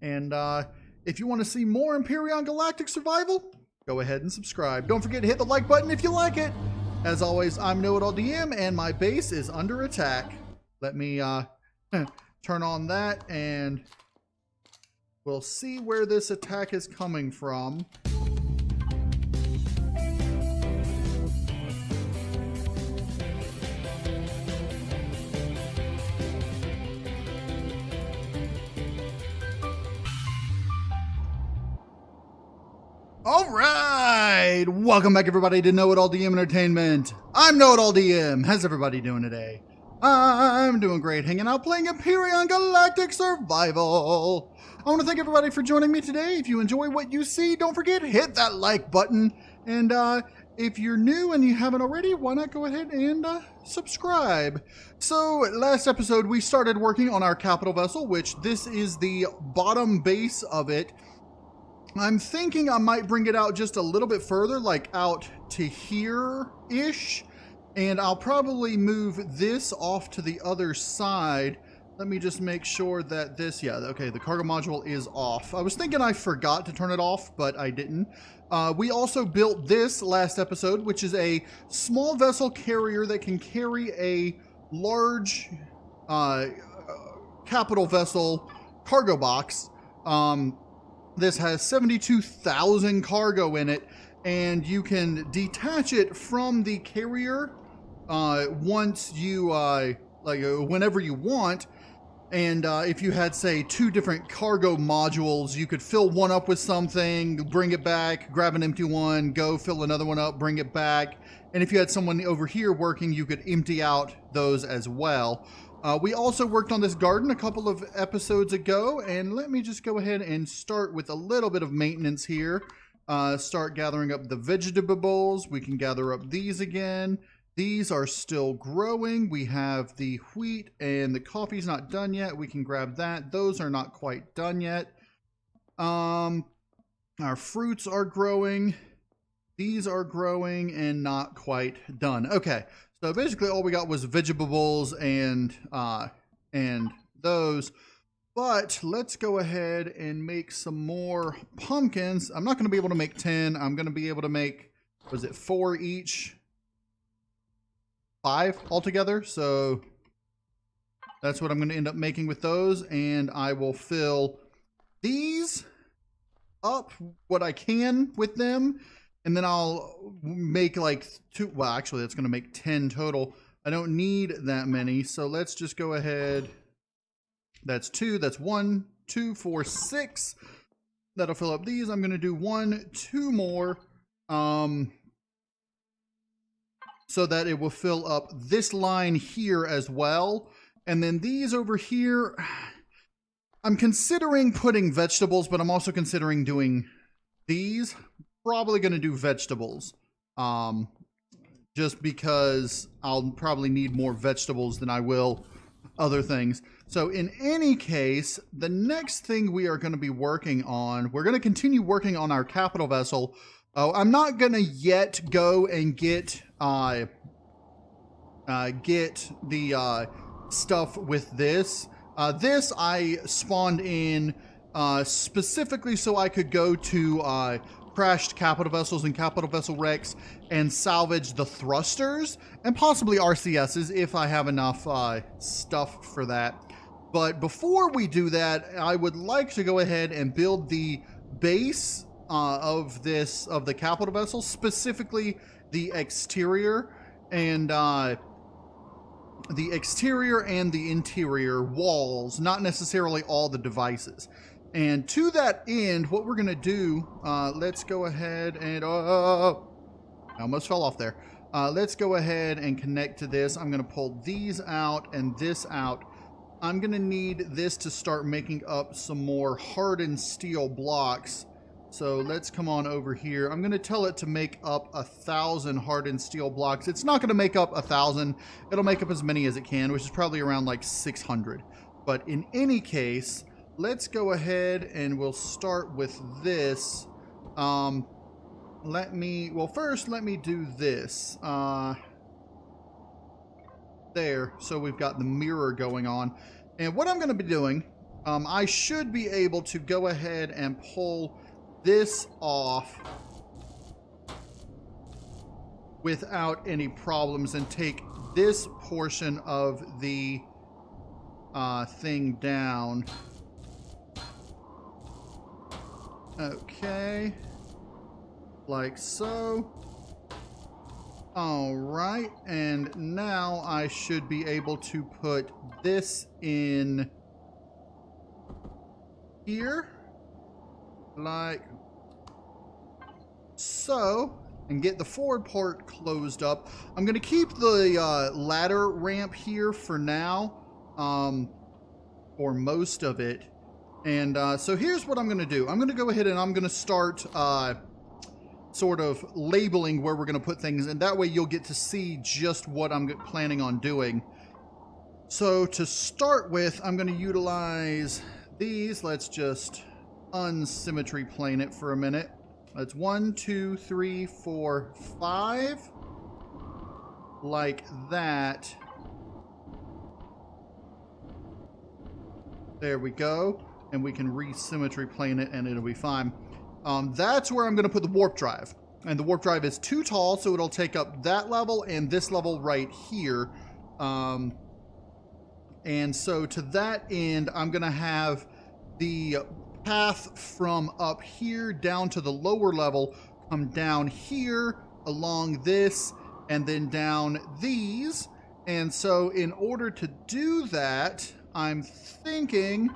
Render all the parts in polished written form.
And if you want to see more Empyrion Galactic Survival, go ahead and subscribe. Don't forget to hit the like button if you like it. As always, I'm KnowItAllDM, and my base is under attack. Let me turn on that, and we'll see where this attack is coming from. All right, welcome back everybody to KnowItAllDM Entertainment. I'm KnowItAllDM. How's everybody doing today? I'm doing great, hanging out playing Empyrion Galactic Survival. I want to thank everybody for joining me today. If you enjoy what you see, don't forget, hit that like button. And if you're new and you haven't already, why not go ahead and subscribe? So last episode, we started working on our capital vessel, which this is the bottom base of it. I'm thinking I might bring it out just a little bit further, like out to here-ish. And I'll probably move this off to the other side. Let me just make sure that this, yeah, okay, the cargo module is off. I was thinking I forgot to turn it off, but I didn't. We also built this last episode, which is a small vessel carrier that can carry a large capital vessel cargo box. This has 72,000 cargo in it, and you can detach it from the carrier once you, whenever you want. And if you had, say, 2 different cargo modules, you could fill one up with something, bring it back, grab an empty one, go fill another one up, bring it back. And if you had someone over here working, you could empty out those as well. We also worked on this garden a couple of episodes ago, and let me just go ahead and start with a little bit of maintenance here. Start gathering up the vegetables. We can gather up these again. These are still growing. We have the wheat, and the coffee's not done yet. We can grab that. Those are not quite done yet. Our fruits are growing. These are growing and not quite done. Okay. So basically all we got was vegetables and those, but let's go ahead and make some more pumpkins. I'm not going to be able to make 10. I'm going to be able to make, was it 4 each? 5 altogether. So that's what I'm going to end up making with those. And I will fill these up what I can with them. And then I'll make like 2, well, actually that's going to make 10 total. I don't need that many, so let's just go ahead. That's 2, that's 1, 2, 4, 6. That'll fill up these. I'm going to do 1, 2 more, so that it will fill up this line here as well. And then these over here, I'm considering putting vegetables, but I'm also considering doing these. Probably going to do vegetables, just because I'll probably need more vegetables than I will other things. So in any case, the next thing we are going to be working on, we're going to continue working on our capital vessel. I'm not going to yet go and get the stuff with this. This I spawned in specifically so I could go to crashed capital vessels and capital vessel wrecks and salvage the thrusters and possibly RCSs if I have enough stuff for that. But before we do that, I would like to go ahead and build the base of the capital vessel, specifically the exterior and the interior walls, not necessarily all the devices. And to that end, what we're going to do, let's go ahead and, I almost fell off there. Let's go ahead and connect to this. I'm going to pull these out and this out. I'm going to need this to start making up some more hardened steel blocks. So let's come on over here. I'm going to tell it to make up 1,000 hardened steel blocks. It's not going to make up 1,000. It'll make up as many as it can, which is probably around like 600. But in any case, let's go ahead and we'll start with this. First let me do this. There, so we've got the mirror going on. And what I'm going to be doing I should be able to go ahead and pull this off without any problems and take this portion of the thing down. Okay, like so. All right, and now I should be able to put this in here, like so, and get the forward part closed up. I'm going to keep the ladder ramp here for now, or most of it. And so here's what I'm going to do. I'm going to go ahead and I'm going to start sort of labeling where we're going to put things, and that way you'll get to see just what I'm planning on doing. So to start with, I'm going to utilize these. Let's just unsymmetry plane it for a minute. That's 1, 2, 3, 4, 5. Like that. There we go. And we can re-symmetry plane it and it'll be fine. That's where I'm going to put the warp drive. And the warp drive is too tall, so it'll take up that level and this level right here. And so to that end, I'm going to have the path from up here down to the lower level come down here along this and then down these. And so in order to do that, I'm thinking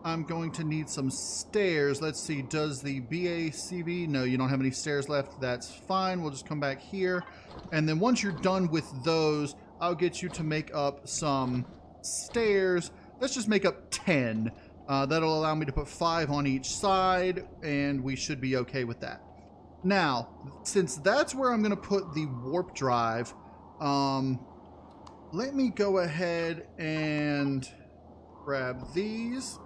I'm going to need some stairs. Let's see, does the BACB? No, you don't have any stairs left. That's fine. We'll just come back here. And then once you're done with those, I'll get you to make up some stairs. Let's just make up 10. That'll allow me to put 5 on each side, and we should be okay with that. Now, since that's where I'm going to put the warp drive, let me go ahead and grab these.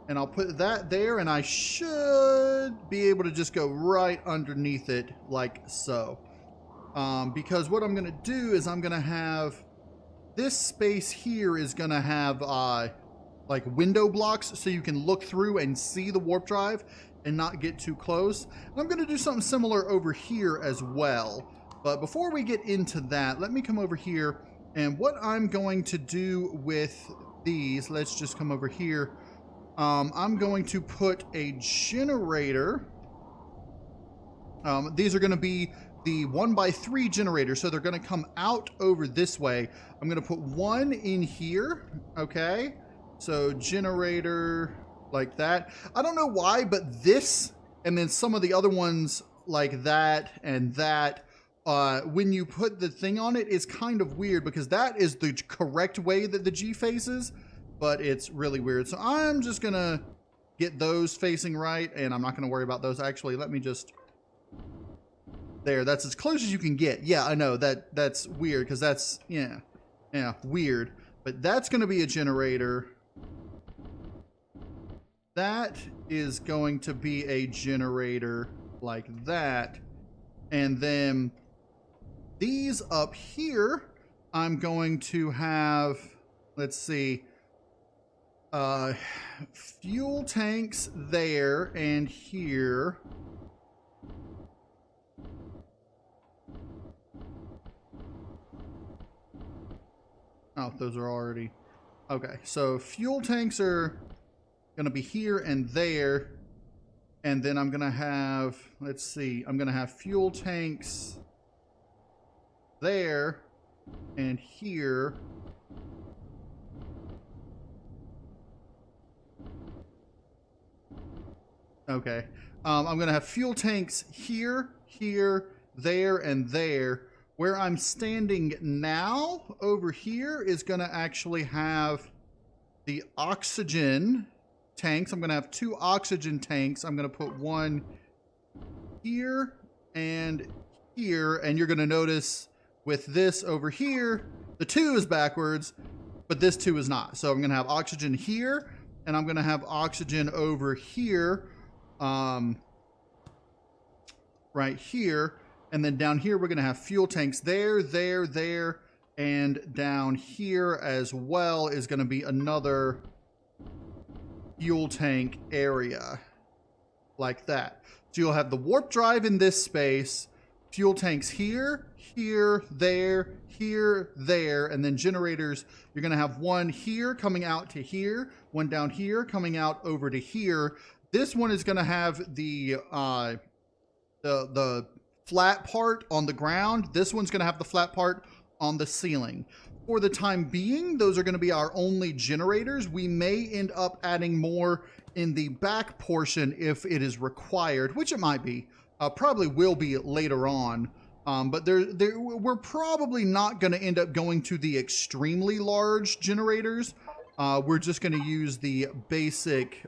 And I'll put that there, and I should be able to just go right underneath it like so. Because what I'm going to do is I'm going to have this space here is going to have like window blocks so you can look through and see the warp drive and not get too close. And I'm going to do something similar over here as well. But before we get into that, let me come over here. And what I'm going to do with these, let's just come over here. I'm going to put a generator. These are going to be the 1x3 generator, so they're going to come out over this way. I'm going to put one in here, okay? So generator like that. I don't know why, but this and then some of the other ones like that and that, when you put the thing on it, is kind of weird because that is the correct way that the G faces. But it's really weird. So I'm just going to get those facing right, and I'm not going to worry about those. Actually, let me just... There, that's as close as you can get. Yeah, I know, that's weird, because that's, yeah, weird. But that's going to be a generator. That is going to be a generator like that. And then these up here, I'm going to have, let's see... fuel tanks there and here. Oh, those are already... Okay, so fuel tanks are going to be here and there. And then I'm going to have... Let's see. I'm going to have fuel tanks there and here. Okay. I'm going to have fuel tanks here, here, there, and there. Where I'm standing now, over here, is going to actually have the oxygen tanks. I'm going to have 2 oxygen tanks. I'm going to put one here and here. And you're going to notice with this over here, the 2 is backwards, but this 2 is not. So I'm going to have oxygen here, and I'm going to have oxygen over here. Right here, and then down here we're going to have fuel tanks there, there, there, and down here as well is going to be another fuel tank area like that. So you'll have the warp drive in this space, fuel tanks here, here, there, and then generators. You're going to have one here coming out to here, one down here coming out over to here. This one is going to have the flat part on the ground. This one's going to have the flat part on the ceiling. For the time being, those are going to be our only generators. We may end up adding more in the back portion if it is required, which it might be. Probably will be later on. But we're probably not going to end up going to the extremely large generators. We're just going to use the basic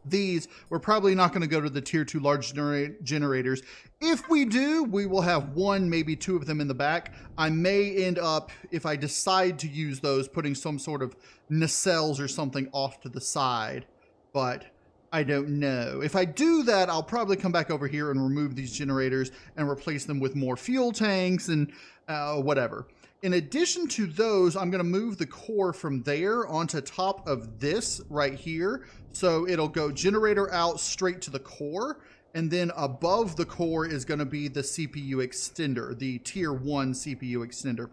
these. We're probably not going to go to the tier 2 large generators. If we do, we will have one, maybe two of them in the back. I may end up, if I decide to use those, putting some sort of nacelles or something off to the side, but I don't know. If I do that, I'll probably come back over here and remove these generators and replace them with more fuel tanks and whatever. In addition to those, I'm going to move the core from there onto top of this right here. So it'll go generator out straight to the core. And then above the core is going to be the CPU extender, the tier 1 CPU extender.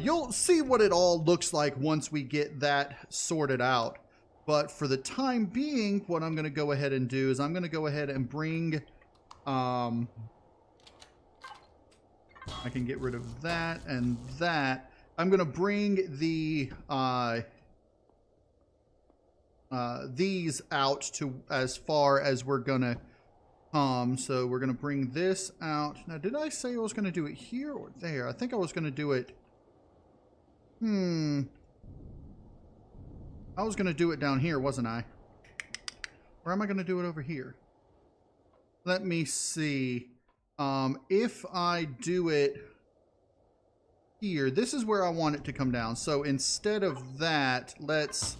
You'll see what it all looks like once we get that sorted out. But for the time being, what I'm going to go ahead and do is I'm going to go ahead and bring... I can get rid of that and that. I'm going to bring the these out to as far as we're going to come. So we're going to bring this out. Now, did I say I was going to do it here or there? I think I was going to do it... I was going to do it down here, wasn't I? Or am I going to do it over here? Let me see. If I do it here, this is where I want it to come down. So instead of that, let's...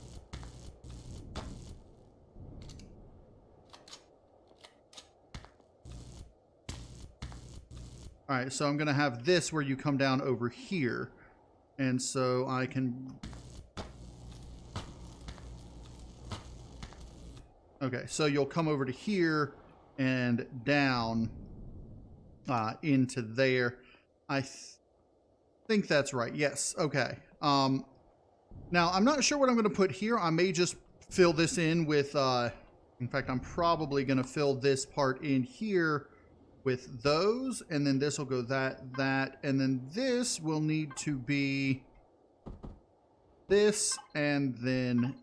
All right, so I'm going to have this where you come down over here. And so I can... Okay, so you'll come over to here and down into there. I think that's right. Yes. Okay. Now, I'm not sure what I'm going to put here. I may just fill this in with... in fact, I'm probably going to fill this part in here with those. And then this will go that. And then this will need to be this and then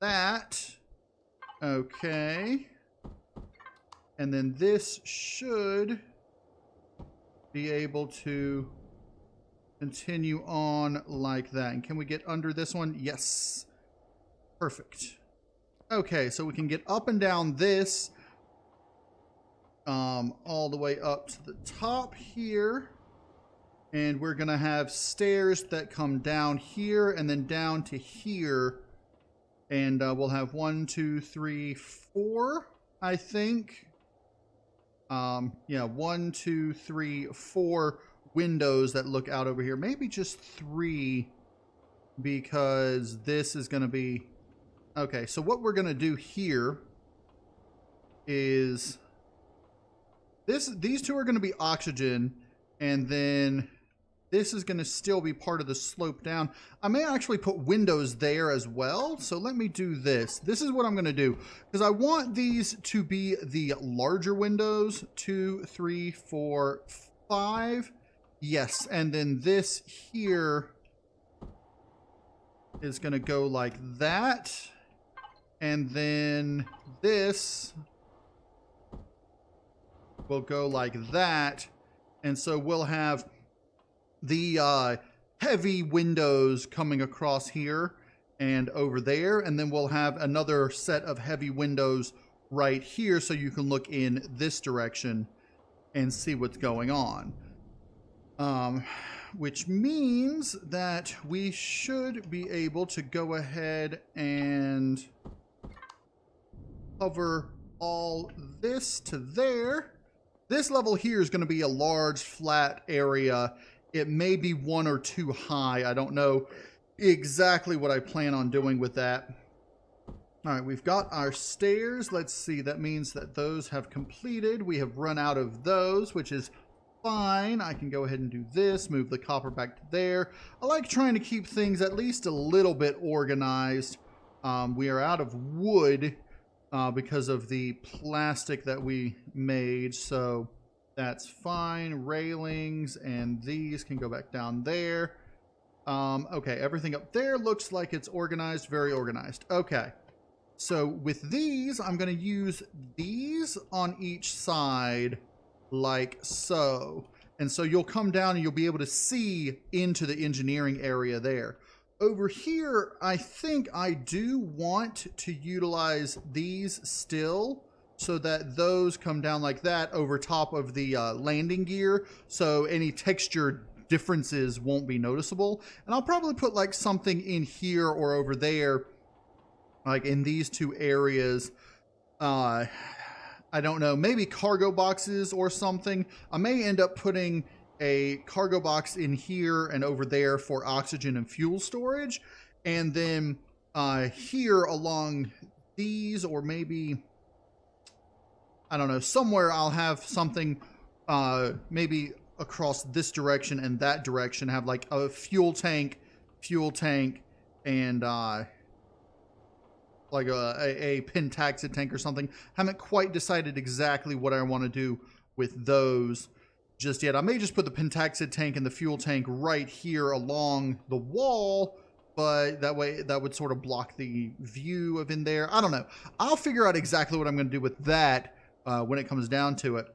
that. Okay. And then this should be able to continue on like that. And can we get under this one? Yes. Perfect. Okay, so we can get up and down this all the way up to the top here. And we're going to have stairs that come down here and then down to here. And we'll have 1, 2, 3, 4, I think. Yeah, 1, 2, 3, 4 windows that look out over here. Maybe just 3, because this is going to be... Okay, so what we're going to do here is... These two are going to be oxygen, and then... This is going to still be part of the slope down. I may actually put windows there as well. So let me do this. This is what I'm going to do, because I want these to be the larger windows. 2, 3, 4, 5. Yes. And then this here is going to go like that. And then this will go like that. And so we'll have the heavy windows coming across here and over there, and then we'll have another set of heavy windows right here so you can look in this direction and see what's going on. Which means that we should be able to go ahead and cover all this to there. This level here is going to be a large flat area. It may be 1 or 2 high. I don't know exactly what I plan on doing with that. All right, we've got our stairs. Let's see, that means that those have completed. We have run out of those, which is fine. I can go ahead and do this, move the copper back to there. I like trying to keep things at least a little bit organized. We are out of wood because of the plastic that we made, so that's fine. Railings and these can go back down there. Okay, everything up there looks like it's organized, very organized. Okay. So with these, I'm going to use these on each side like so. And so you'll come down and you'll be able to see into the engineering area there. Over here, I think I do want to utilize these still so that those come down like that over top of the landing gear. So any texture differences won't be noticeable. And I'll probably put like something in here or over there, like in these two areas. I don't know, maybe cargo boxes or something. I may end up putting a cargo box in here and over there for oxygen and fuel storage. And then here along these, or maybe, I don't know, somewhere I'll have something maybe across this direction and that direction, have like a fuel tank, and like a pentaxid tank or something. Haven't quite decided exactly what I want to do with those just yet. I may just put the pentaxid tank and the fuel tank right here along the wall, but that way that would sort of block the view of in there. I don't know. I'll figure out exactly what I'm going to do with that when it comes down to it.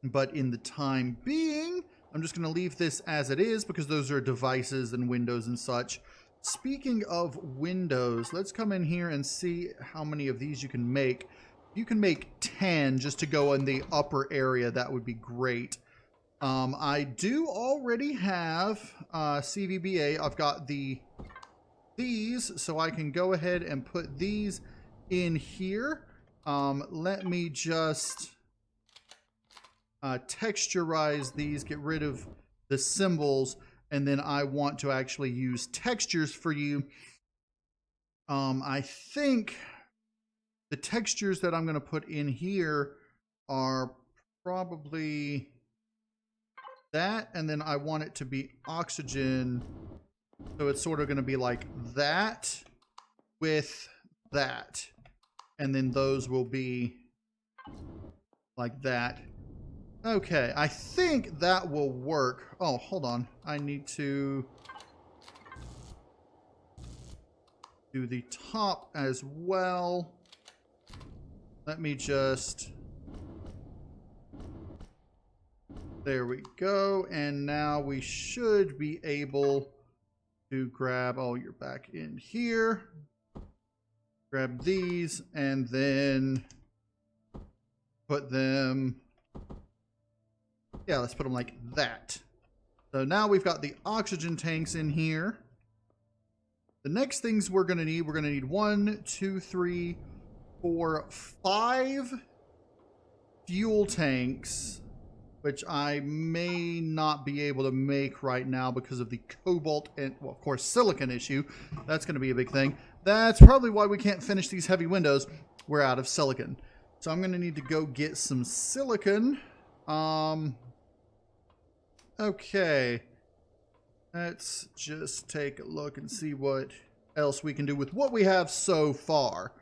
But in the time being, I'm just going to leave this as it is because those are devices and windows and such. Speaking of windows, let's come in here and see how many of these you can make. You can make 10 just to go in the upper area. That would be great. I do already have CVBA. I've got these, so I can go ahead and put these in here. Let me just texturize these, get rid of the symbols, and then I want to actually use textures for you. I think the textures that I'm going to put in here are probably that, and then I want it to be oxygen, so it's sort of going to be like that with that, and then those will be like that. Okay, I think that will work. Oh, hold on. I need to do the top as well. Let me just... There we go. And now we should be able to grab... Oh, you're back in here. Grab these and then put them... Yeah, let's put them like that. So now we've got the oxygen tanks in here. The next things we're going to need 1, 2, 3, 4, 5 fuel tanks, which I may not be able to make right now because of the cobalt and, well, of course, silicon issue. That's going to be a big thing. That's probably why we can't finish these heavy windows. We're out of silicon. So I'm going to need to go get some silicon. Okay, let's just take a look and see what else we can do with what we have so far.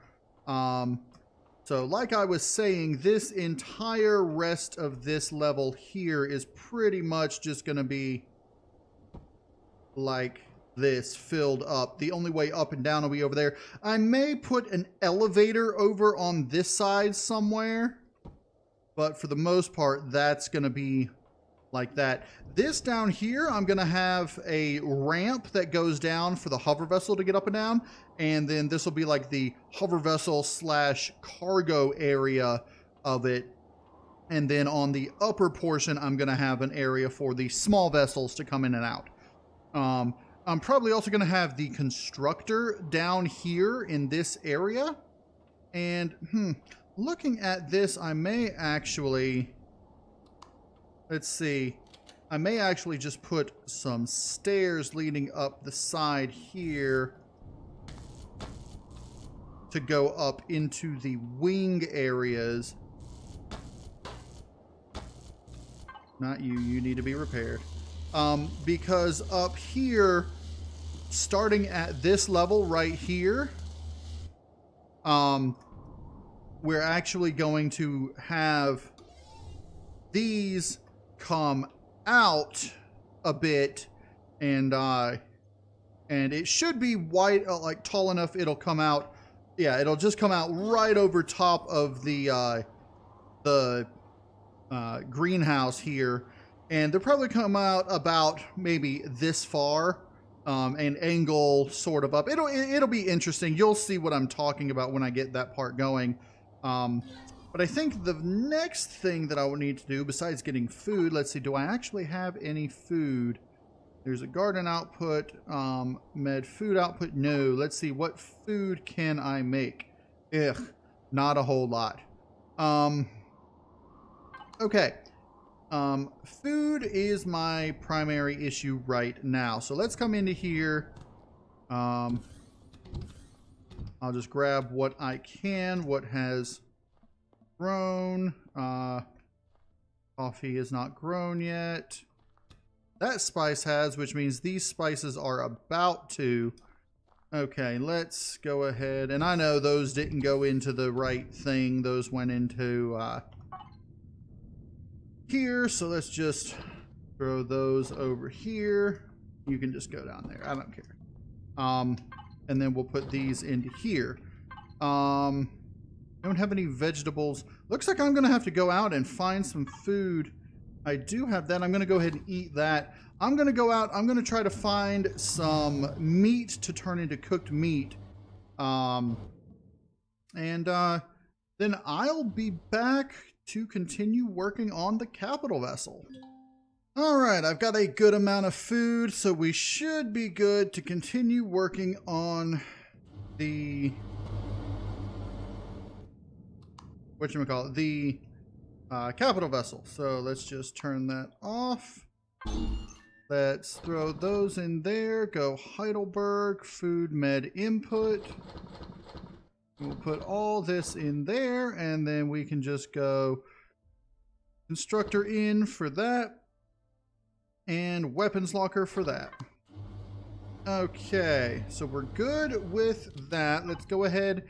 So like I was saying, this entire rest of this level here is pretty much just going to be like this, filled up. The only way up and down will be over there. I may put an elevator over on this side somewhere, but for the most part, that's going to be like that. This down here, I'm going to have a ramp that goes down for the hover vessel to get up and down. And then this will be like the hover vessel / cargo area of it. And then on the upper portion, I'm going to have an area for the small vessels to come in and out. I'm probably also going to have the constructor down here in this area. And looking at this, I may actually... Let's see. I may actually just put some stairs leading up the side here. to go up into the wing areas. Not you. You need to be repaired. Because up here, starting at this level right here, we're actually going to have these come out a bit, and it should be wide, like tall enough. It'll come out. Yeah, it'll just come out right over top of the greenhouse here, and they'll probably come out about maybe this far, and angle sort of up. It'll be interesting. You'll see what I'm talking about when I get that part going. But I think the next thing that I would need to do, besides getting food, let's see, do I actually have any food? There's a garden output, med food output. No. Let's see, what food can I make? Ugh, not a whole lot. Okay. Food is my primary issue right now. So let's come into here. I'll just grab what I can, what has grown. Coffee is not grown yet. That spice has, which means these spices are about to. Okay, let's go ahead. And I know those didn't go into the right thing. Those went into here. So let's just throw those over here. You can just go down there. I don't care. And then we'll put these into here. Don't have any vegetables. Looks like I'm going to have to go out and find some food. I do have that. I'm going to go ahead and eat that. I'm going to go out. I'm going to try to find some meat to turn into cooked meat. And then I'll be back to continue working on the capital vessel. All right, I've got a good amount of food, so we should be good to continue working on the whatchamacallit, the capital vessel. So let's just turn that off. Let's throw those in there. Go Heidelberg, food med input. We'll put all this in there, and then we can just go constructor in for that. And weapons locker for that. Okay, so we're good with that. Let's go ahead.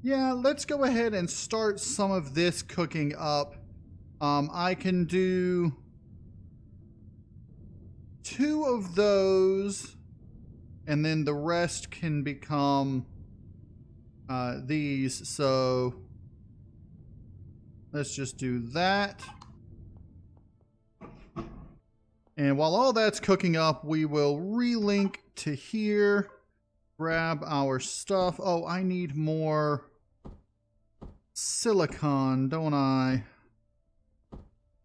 Yeah, let's go ahead and start some of this cooking up. I can do 2 of those, and then the rest can become these. So let's just do that. And while all that's cooking up, we will relink to here, grab our stuff. Oh, I need more silicon, don't I?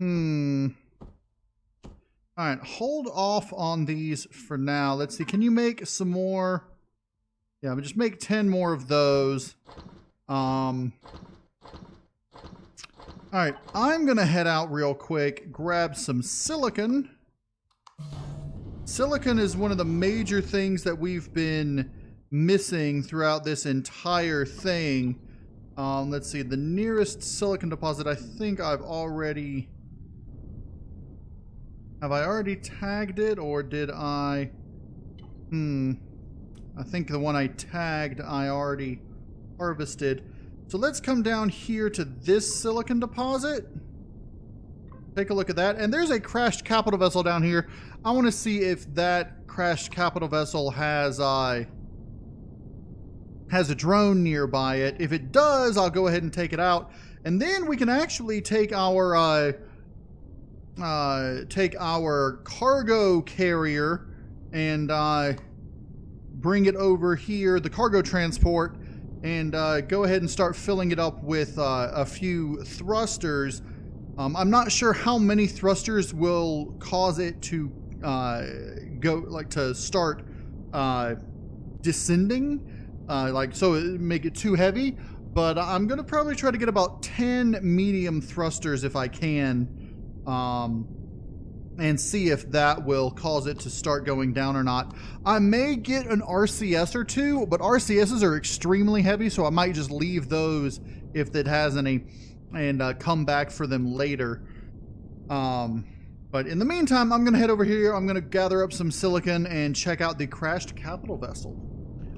All right, hold off on these for now. Let's see, can you make some more? Yeah, but just make 10 more of those. All right, I'm gonna head out real quick, grab some silicon. Silicon is one of the major things that we've been missing throughout this entire thing. Let's see, the nearest silicon deposit, I think I've already... Have I already tagged it, or did I... I think the one I tagged I already harvested. So let's come down here to this silicon deposit. Take a look at that. And there's a crashed capital vessel down here. I want to see if that crashed capital vessel has a drone nearby it. If it does, I'll go ahead and take it out. And then we can actually take our cargo carrier and bring it over here, the cargo transport, and go ahead and start filling it up with a few thrusters. I'm not sure how many thrusters will cause it to start descending, so it make it too heavy. But I'm gonna probably try to get about 10 medium thrusters if I can. and see if that will cause it to start going down or not. I may get an RCS or two, but RCSs are extremely heavy, so I might just leave those if it has any and come back for them later. But in the meantime, I'm going to head over here. I'm going to gather up some silicon and check out the crashed capital vessel.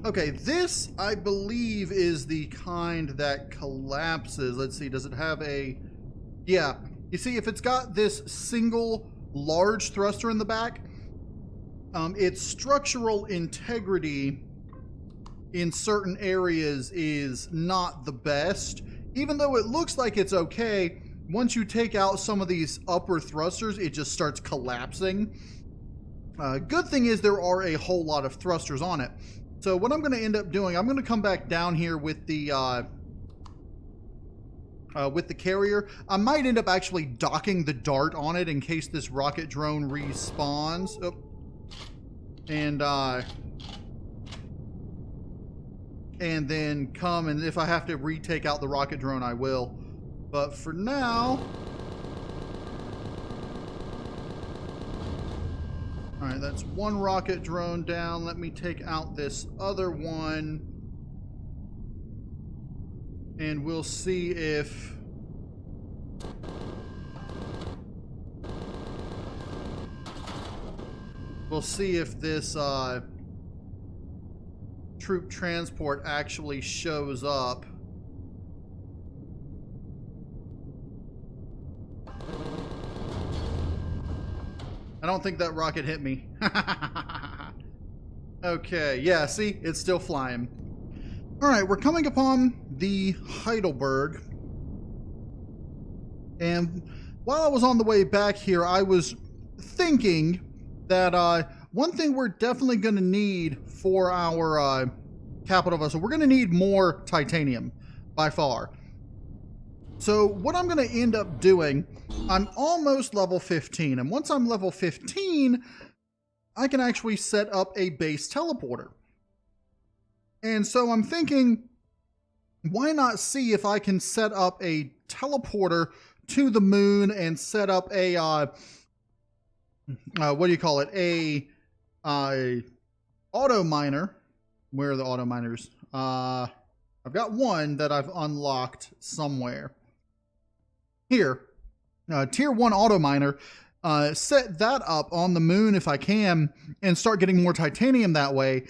Okay, this, I believe, is the kind that collapses. Let's see, does it have a... Yeah, you see, if it's got this single large thruster in the back, its structural integrity in certain areas is not the best. Even though it looks like it's okay, once you take out some of these upper thrusters, it just starts collapsing. Good thing is there are a whole lot of thrusters on it. So what I'm going to end up doing, I'm going to come back down here with the carrier. I might end up actually docking the dart on it in case this rocket drone respawns. Oh. And then come, and if I have to retake out the rocket drone, I will. But for now... Alright, that's one rocket drone down. Let me take out this other one. And we'll see if... We'll see if this troop transport actually shows up. I don't think that rocket hit me. Okay, yeah, see? It's still flying. Alright, we're coming upon the Heidelberg. And while I was on the way back here, I was thinking that one thing we're definitely going to need for our capital vessel, we're going to need more titanium, by far. So what I'm going to end up doing, I'm almost level 15, and once I'm level 15, I can actually set up a base teleporter. And so I'm thinking, why not see if I can set up a teleporter to the moon and set up a, what do you call it, a auto miner. Where are the auto miners? I've got one that I've unlocked somewhere. Here, tier 1 auto miner, set that up on the moon if I can and start getting more titanium that way.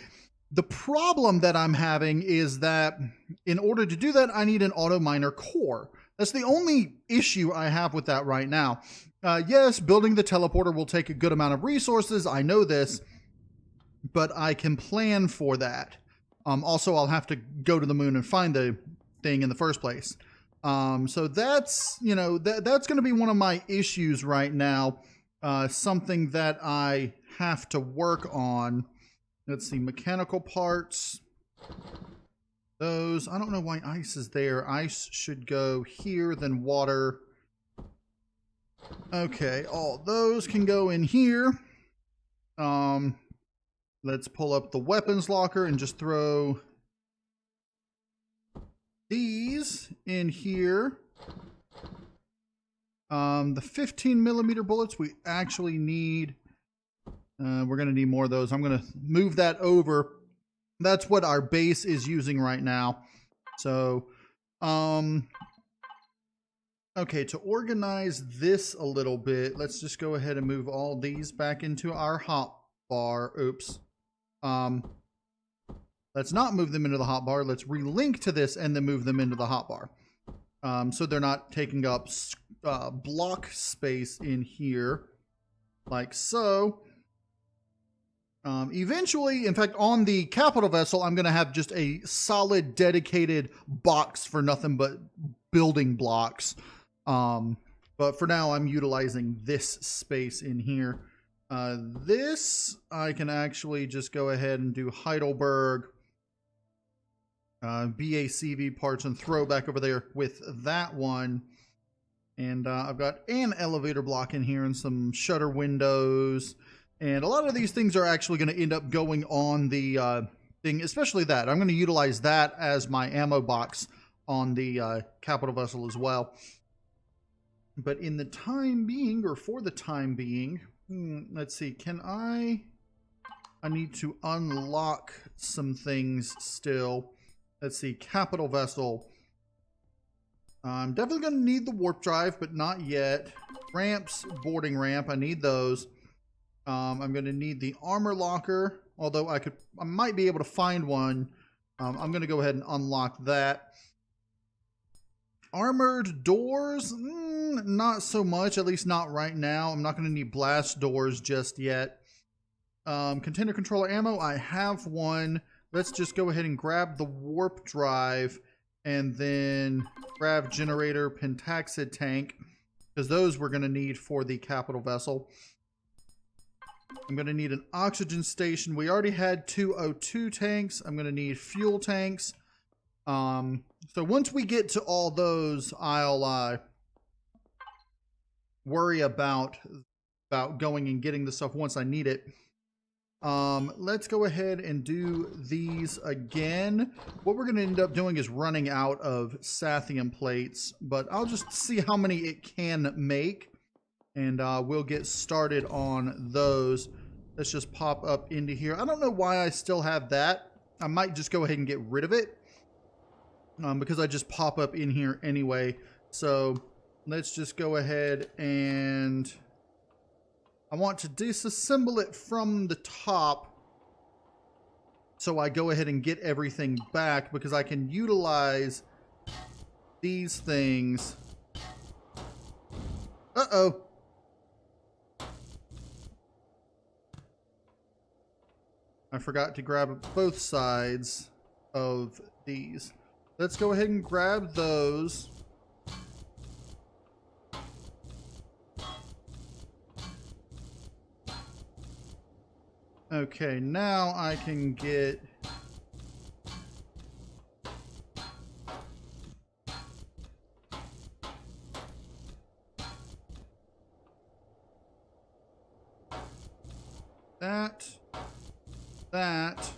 The problem that I'm having is that in order to do that, I need an auto miner core. That's the only issue I have with that right now. Yes, building the teleporter will take a good amount of resources. I know this, but I can plan for that. Also, I'll have to go to the moon and find the thing in the first place. So that's, you know, that's going to be one of my issues right now. Something that I have to work on. Let's see, mechanical parts. Those, I don't know why ice is there. Ice should go here, then water. Okay, all those can go in here. Let's pull up the weapons locker and just throw these in here. The 15mm bullets we actually need. We're going to need more of those. I'm going to move that over. That's what our base is using right now. So, okay, to organize this a little bit, let's just go ahead and move all these back into our hotbar. Oops. Let's not move them into the hotbar. Let's relink to this and then move them into the hotbar. So they're not taking up block space in here, like so. Eventually, in fact, on the capital vessel, I'm going to have just a solid dedicated box for nothing but building blocks. But for now, I'm utilizing this space in here. This, I can actually just go ahead and do Heidelberg, BACV parts and throw back over there with that one. And I've got an elevator block in here and some shutter windows. And a lot of these things are actually going to end up going on the thing, especially that. I'm going to utilize that as my ammo box on the capital vessel as well. But in the time being, or for the time being, Let's see. Can I need to unlock some things still. Let's see. Capital vessel. I'm definitely going to need the warp drive, but not yet. Ramps, boarding ramp. I need those. I'm going to need the armor locker, although I might be able to find one. I'm going to go ahead and unlock that. Armored doors, not so much, at least not right now. I'm not going to need blast doors just yet. Container controller ammo, I have one. Let's just go ahead and grab the warp drive and then grab generator, pentaxid tank, because those we're going to need for the capital vessel. I'm going to need an oxygen station. We already had 2 O2 tanks. I'm going to need fuel tanks. So once we get to all those, I'll worry about going and getting the stuff once I need it. Let's go ahead and do these again. What we're going to end up doing is running out of Sathium plates, but I'll just see how many it can make. And we'll get started on those. Let's just pop up into here. I don't know why I still have that. I might just go ahead and get rid of it. Because I just pop up in here anyway. So let's just go ahead and... I want to disassemble it from the top. So I go ahead and get everything back because I can utilize these things. Uh-oh. I forgot to grab both sides of these. Let's go ahead and grab those. Okay, now I can get... that.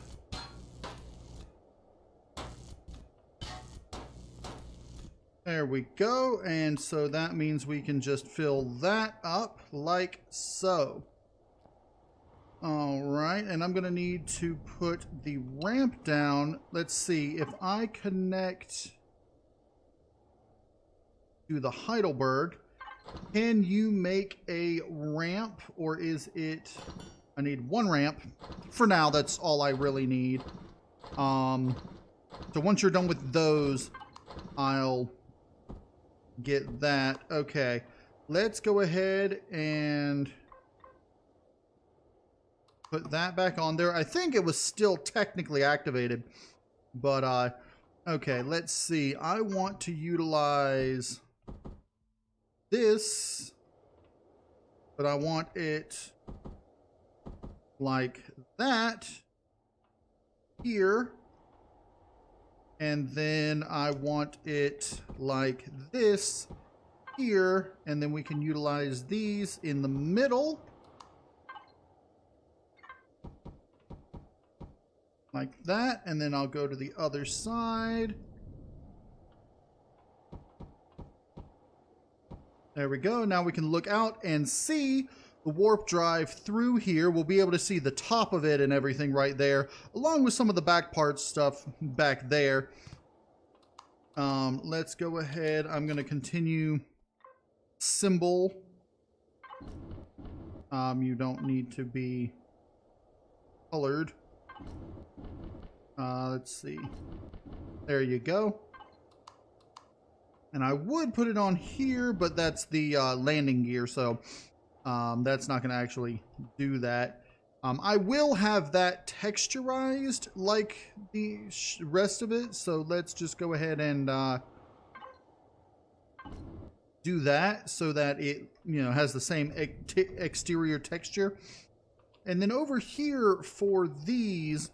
There we go. And so that means we can just fill that up like so. All right. And I'm going to need to put the ramp down. Let's see if I connect to the Heidelberg. Can you make a ramp, or is it... I need one ramp. For now, that's all I really need. So once you're done with those, I'll get that. Okay. Let's go ahead and put that back on there. I think it was still technically activated. But, okay, let's see. I want to utilize this, but I want it like that here, and then I want it like this here, and then we can utilize these in the middle like that, and then I'll go to the other side. There we go. Now we can look out and see the warp drive through here. We'll be able to see the top of it and everything right there, along with some of the back parts stuff back there. Let's go ahead. I'm going to continue symbol. You don't need to be colored. Let's see. There you go. And I would put it on here, but that's the landing gear, so that's not going to actually do that. I will have that texturized like the rest of it, so let's just go ahead and do that so that it, you know, has the same exterior texture. And then over here for these,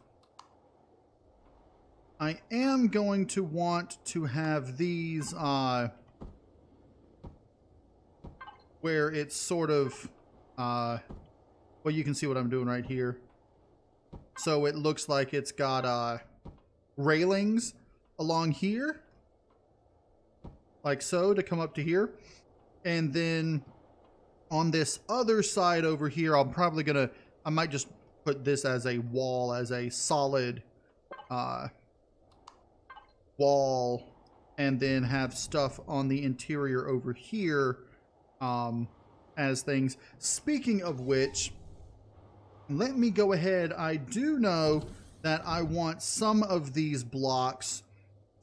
I am going to want to have these where it's sort of well, you can see what I'm doing right here. So it looks like it's got railings along here, like so, to come up to here. And then On this other side over here, I might just put this as a wall, as a solid wall, and then have stuff on the interior over here as things. Speaking of which, let me go ahead. I do know that I want some of these blocks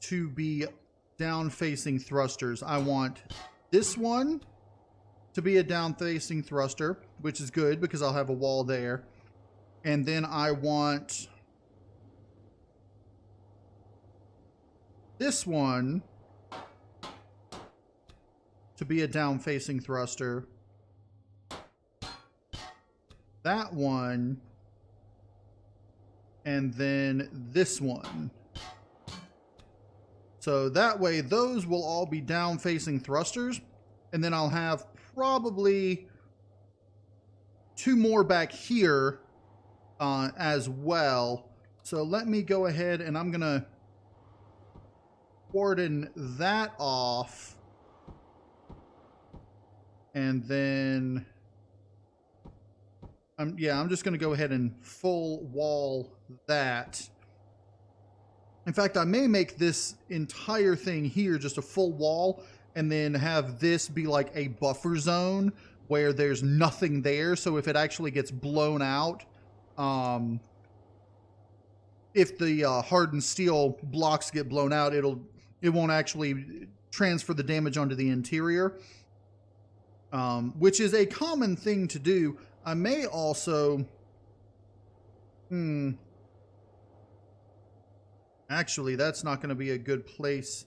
to be down-facing thrusters. I want this one to be a down-facing thruster, which is good because I'll have a wall there. And then I want this one to be a down-facing thruster. That one. And then this one. So that way, those will all be down-facing thrusters. And then I'll have probably 2 more back here as well. So let me go ahead and I'm going to cordon that off. And then, I'm just going to go ahead and full wall that. In fact, I may make this entire thing here just a full wall and then have this be like a buffer zone where there's nothing there. So if it actually gets blown out, if the hardened steel blocks get blown out, it won't actually transfer the damage onto the interior, which is a common thing to do. I may also, actually, that's not going to be a good place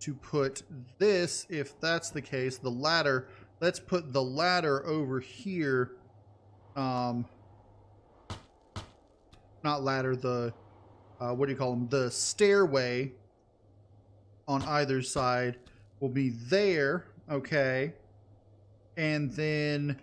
to put this. If that's the case, the ladder, let's put the ladder over here. Not ladder, the, what do you call them? The stairway on either side will be there. Okay. And then,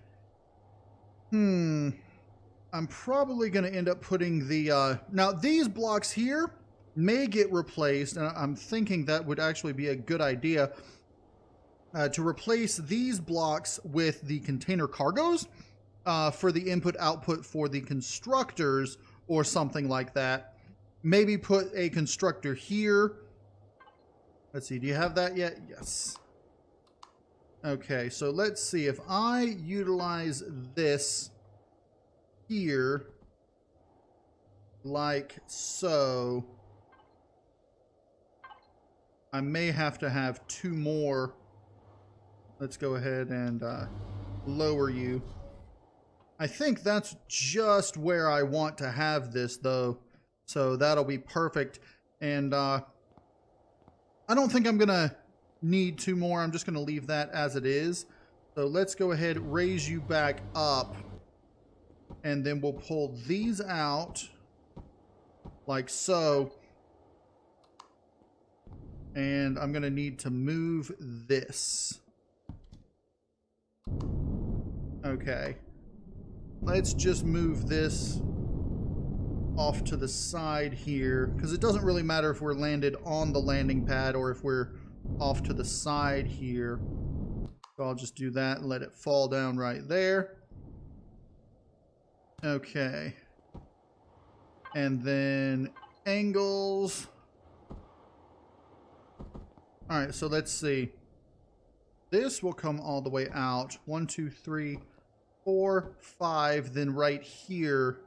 I'm probably going to end up putting the, now these blocks here may get replaced, and I'm thinking that would actually be a good idea to replace these blocks with the container cargos for the input-output for the constructors or something like that. Maybe put a constructor here. Let's see, do you have that yet? Yes. Okay, so let's see. If I utilize this here, like so, I may have to have 2 more. Let's go ahead and lower you. I think that's just where I want to have this, though. So that'll be perfect. And I don't think I'm going to need 2 more. I'm just going to leave that as it is. So let's go ahead, raise you back up. And then we'll pull these out like so. And I'm going to need to move this. Okay. Let's just move this off to the side here, because it doesn't really matter if we're landed on the landing pad or if we're off to the side here. So I'll just do that and let it fall down right there. Okay. And then angles. All right, so let's see. This will come all the way out. 1, 2, 3, 4, 5. Then right here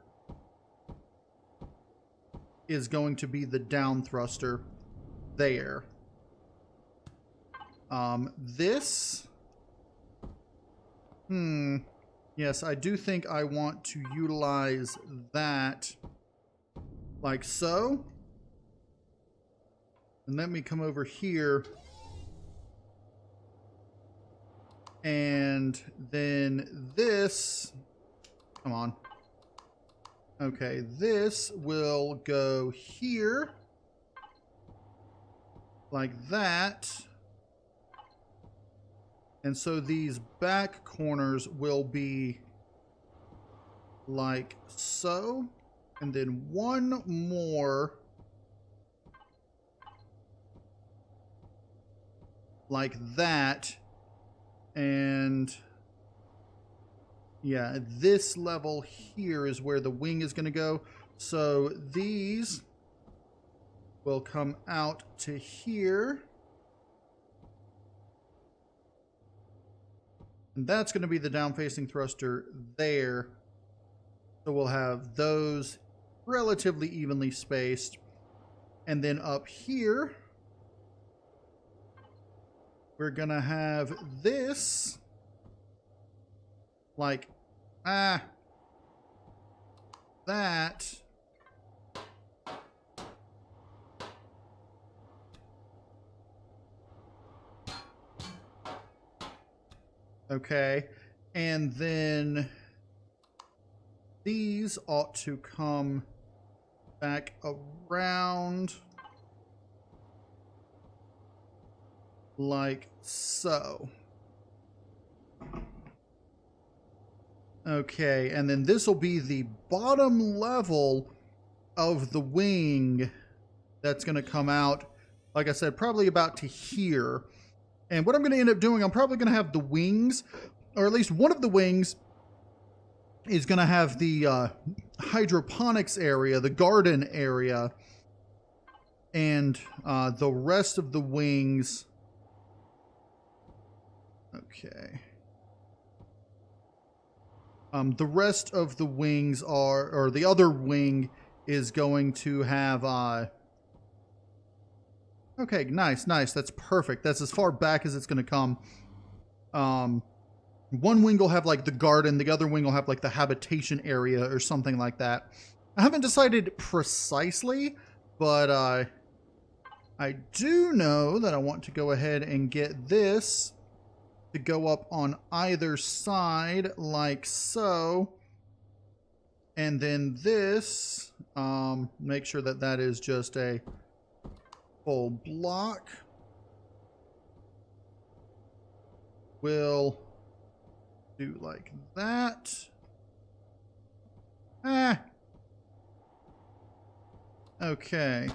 is going to be the down thruster there. This. Yes, I do think I want to utilize that like so. And let me come over here. And then this, come on. Okay, this will go here like that. And so these back corners will be like so. And then one more like that. And Yeah, this level here is where the wing is going to go. So these will come out to here. And that's going to be the down-facing thruster there. So we'll have those relatively evenly spaced. And then up here, we're going to have this like, that. Okay. And then these ought to come back around like so. Okay, and then this will be the bottom level of the wing that's going to come out, like I said, probably about to here. And what I'm going to end up doing, I'm probably going to have the wings, or at least one of the wings is going to have the hydroponics area, the garden area, and the rest of the wings. Okay. The rest of the wings are, or the other wing is going to have, okay, nice. That's perfect. That's as far back as it's going to come. One wing will have like the garden, the other wing will have like the habitation area or something like that. I haven't decided precisely, but I do know that I want to go ahead and get this to go up on either side like so. And then this, make sure that that is just a full block. We'll do like that. Okay.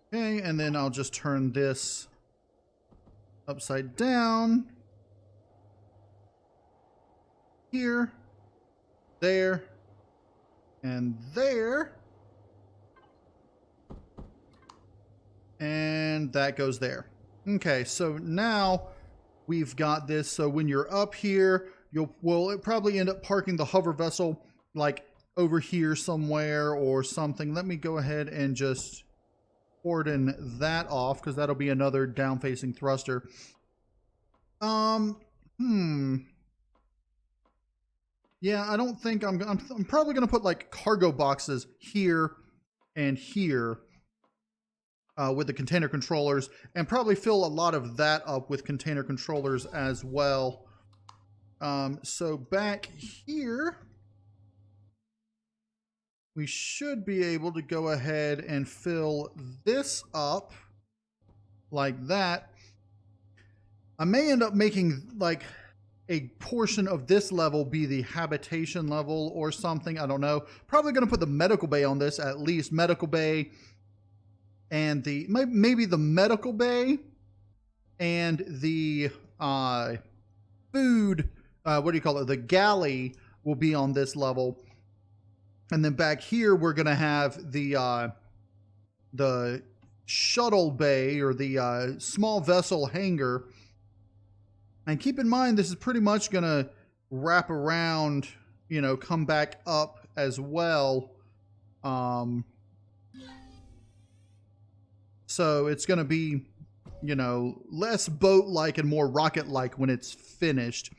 Okay, and then I'll just turn this upside down. Here, there, and there. And that goes there. Okay, so now we've got this. So when you're up here, we'll probably end up parking the hover vessel like over here somewhere or something. Let me go ahead and just cordon that off because that'll be another down-facing thruster. Yeah, I don't think I'm probably going to put like cargo boxes here and here with the container controllers, and probably fill a lot of that up with container controllers as well. So back here, we should be able to go ahead and fill this up like that. I may end up making like a portion of this level be the habitation level or something. I don't know. Probably going to put the medical bay on this, at least medical bay, and the maybe the medical bay and the food. What do you call it? The galley will be on this level. And then back here, we're going to have the shuttle bay or the small vessel hangar. And keep in mind, this is pretty much going to wrap around, you know, come back up as well. So it's going to be, you know, less boat-like and more rocket-like when it's finished.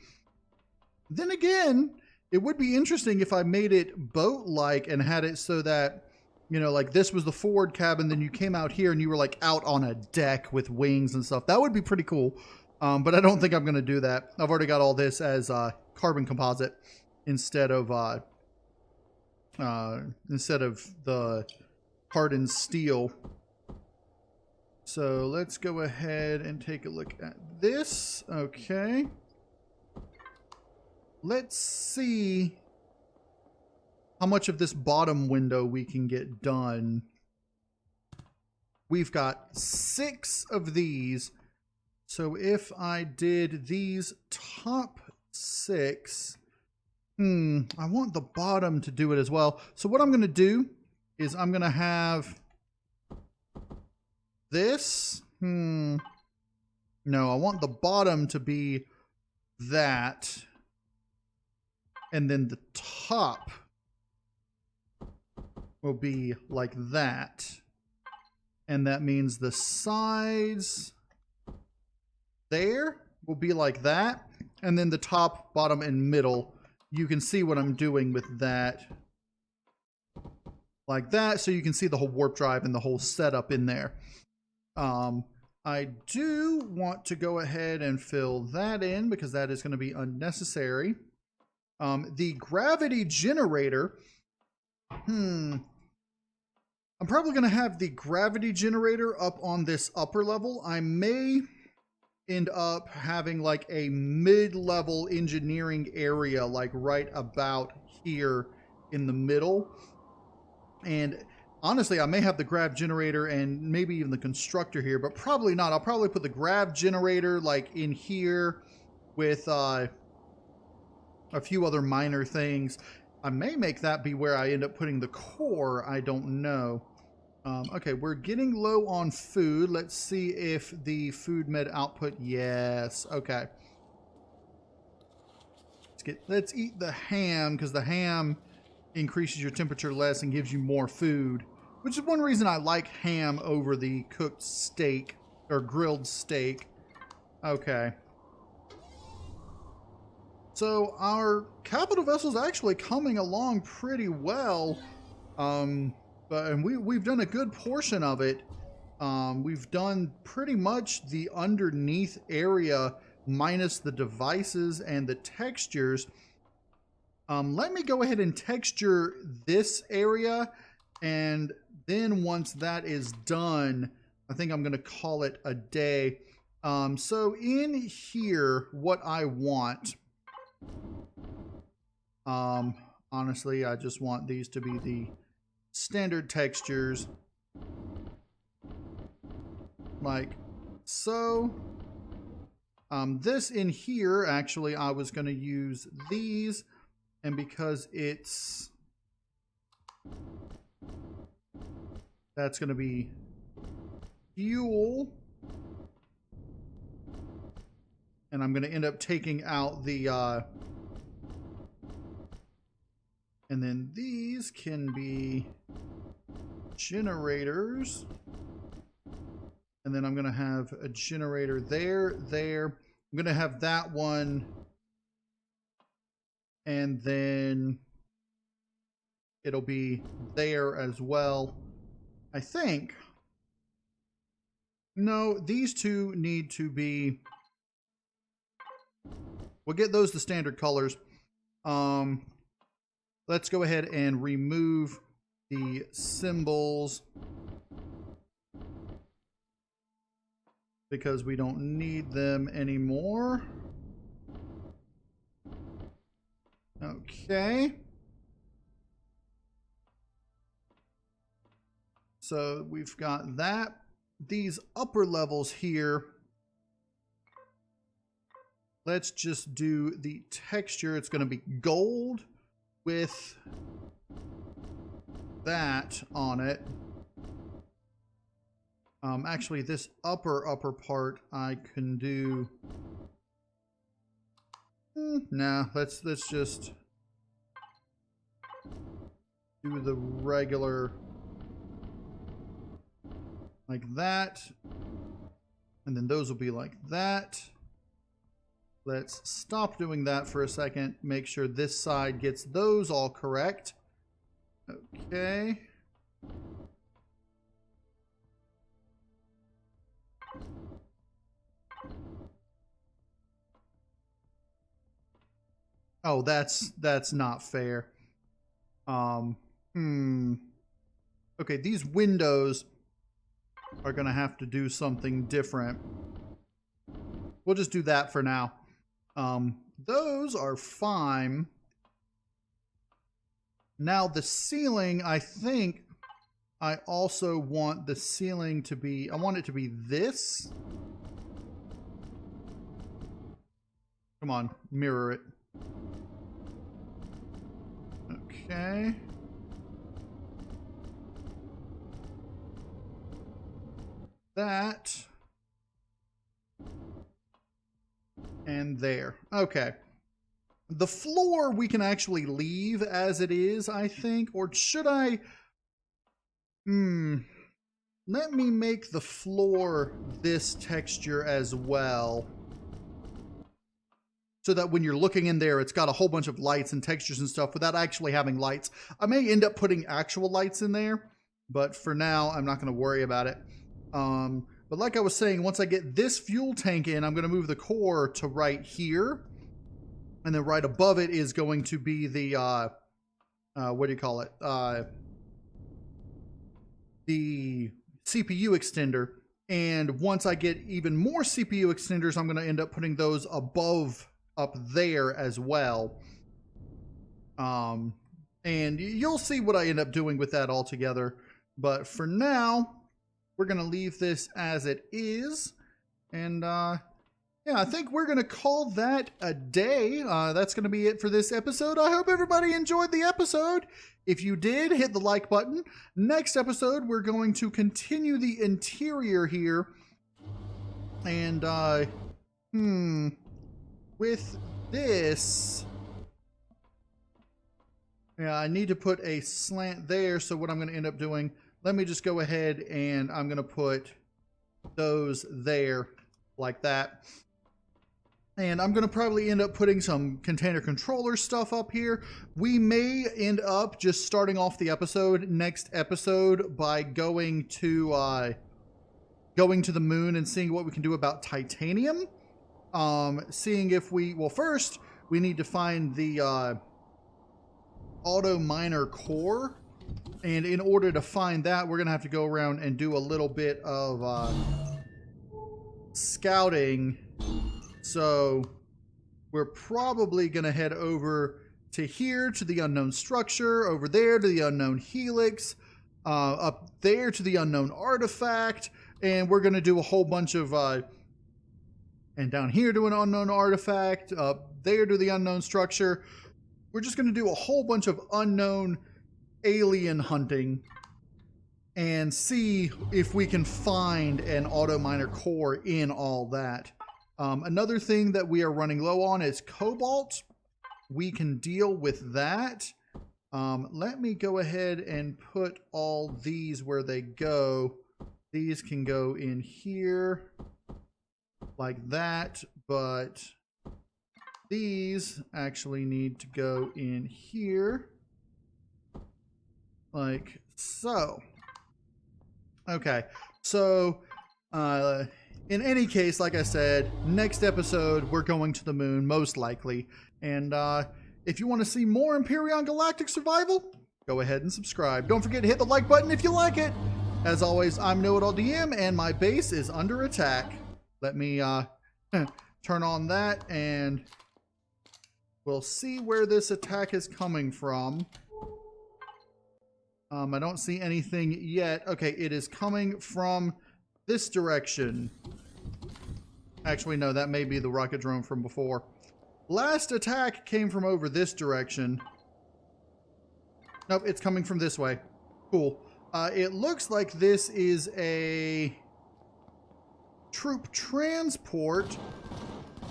Then again, it would be interesting if I made it boat-like and had it so that, you know, like this was the forward cabin, then you came out here and you were like out on a deck with wings and stuff. That would be pretty cool. But I don't think I'm going to do that. I've already got all this as carbon composite instead of the hardened steel. So let's go ahead and take a look at this. Okay. Let's see how much of this bottom window we can get done. We've got 6 of these. So if I did these top 6, I want the bottom to do it as well. So what I'm going to do is I'm going to have this. No, I want the bottom to be that. And then the top will be like that. And that means the sides there will be like that. And then the top, bottom, and middle, you can see what I'm doing with that. Like that, so you can see the whole warp drive and the whole setup in there. I do want to go ahead and fill that in because that is going to be unnecessary. The gravity generator, I'm probably going to have the gravity generator up on this upper level. I may end up having like a mid-level engineering area, like right about here in the middle. And honestly, I may have the grav generator and maybe even the constructor here, but probably not. I'll probably put the grav generator like in here with a few other minor things. I may make that be where I end up putting the core. I don't know. Okay, we're getting low on food. Let's see if the food med output. Yes. Okay. Let's eat the ham because the ham increases your temperature less and gives you more food, which is one reason I like ham over the cooked steak or grilled steak. Okay. So our capital vessel is actually coming along pretty well. And we've done a good portion of it. We've done pretty much the underneath area minus the devices and the textures. Let me go ahead and texture this area, and then once that is done, I think I'm going to call it a day. So in here, what I want, honestly, I just want these to be the standard textures, like so. This in here, actually, I was going to use these, and because that's going to be fuel, and I'm going to end up taking out the and then these can be generators. And then I'm going to have a generator there. I'm going to have that one. And then it'll be there as well. I think. No, these two need to be. We'll get those the standard colors. Let's go ahead and remove the symbols because we don't need them anymore. Okay. So we've got that. These upper levels here, let's just do the texture. It's going to be gold with that on it. Actually, this upper part I can do. Nah, let's just do the regular like that, and then those will be like that. Let's stop doing that for a second. Make sure this side gets those all correct. Okay. Oh, that's not fair. Okay, these windows are gonna have to do something different. We'll just do that for now. Those are fine. Now the ceiling, I think I also want the ceiling to be, I want it to be this. Come on, mirror it. Okay. That. And there. Okay. The floor we can actually leave as it is, I think. Or should I... Let me make the floor this texture as well. So that when you're looking in there, it's got a whole bunch of lights and textures and stuff without actually having lights. I may end up putting actual lights in there, but for now, I'm not going to worry about it. But like I was saying, once I get this fuel tank in, I'm going to move the core to right here. And then right above it is going to be the, what do you call it? The CPU extender. And once I get even more CPU extenders, I'm going to end up putting those above up there as well. And you'll see what I end up doing with that all together. But for now, we're going to leave this as it is. And yeah, I think we're going to call that a day. That's going to be it for this episode. I hope everybody enjoyed the episode. If you did, hit the like button. Next episode, we're going to continue the interior here. And, with this, yeah, I need to put a slant there. So what I'm going to end up doing, let me just go ahead and I'm going to put those there like that. And I'm going to probably end up putting some container controller stuff up here. We may end up just starting off the episode, next episode, by going to the moon and seeing what we can do about titanium. Seeing if we, well, first we need to find the auto miner core. And in order to find that, we're going to have to go around and do a little bit of scouting. So we're probably going to head over to here to the unknown structure, over there to the unknown helix, up there to the unknown artifact, and we're going to do a whole bunch of, and down here to an unknown artifact, up there to the unknown structure. We're just going to do a whole bunch of unknown alien hunting and see if we can find an auto miner core in all that. Another thing that we are running low on is cobalt. We can deal with that. Let me go ahead and put all these where they go. These can go in here like that, but these actually need to go in here like so. Okay, so in any case, like I said, next episode, we're going to the moon, most likely. And if you want to see more Empyrion Galactic Survival, go ahead and subscribe. Don't forget to hit the like button if you like it. As always, I'm KnowItAllDM, and my base is under attack. Let me turn on that, and we'll see where this attack is coming from. I don't see anything yet. Okay, it is coming from this direction. Actually, no, that may be the rocket drone from before. Last attack came from over this direction. Nope, it's coming from this way. Cool. It looks like this is a troop transport,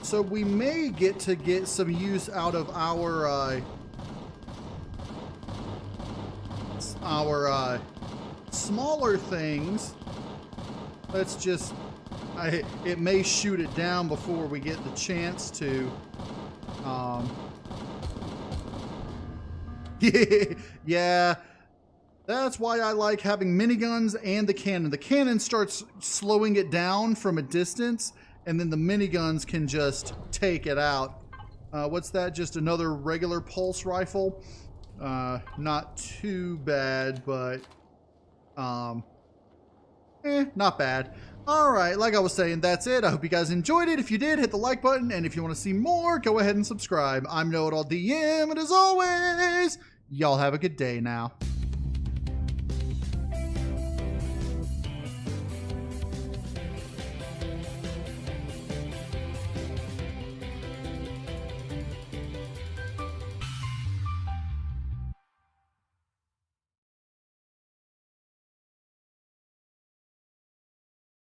so we may get some use out of our smaller things. Let's just, it may shoot it down before we get the chance to. Yeah, that's why I like having miniguns and the cannon. The cannon starts slowing it down from a distance, and then the miniguns can just take it out. What's that? Just another regular pulse rifle? Not too bad, but not bad. Alright, like I was saying, that's it. I hope you guys enjoyed it. If you did, hit the like button, and if you want to see more, go ahead and subscribe. I'm KnowItAllDM, and as always, y'all have a good day now.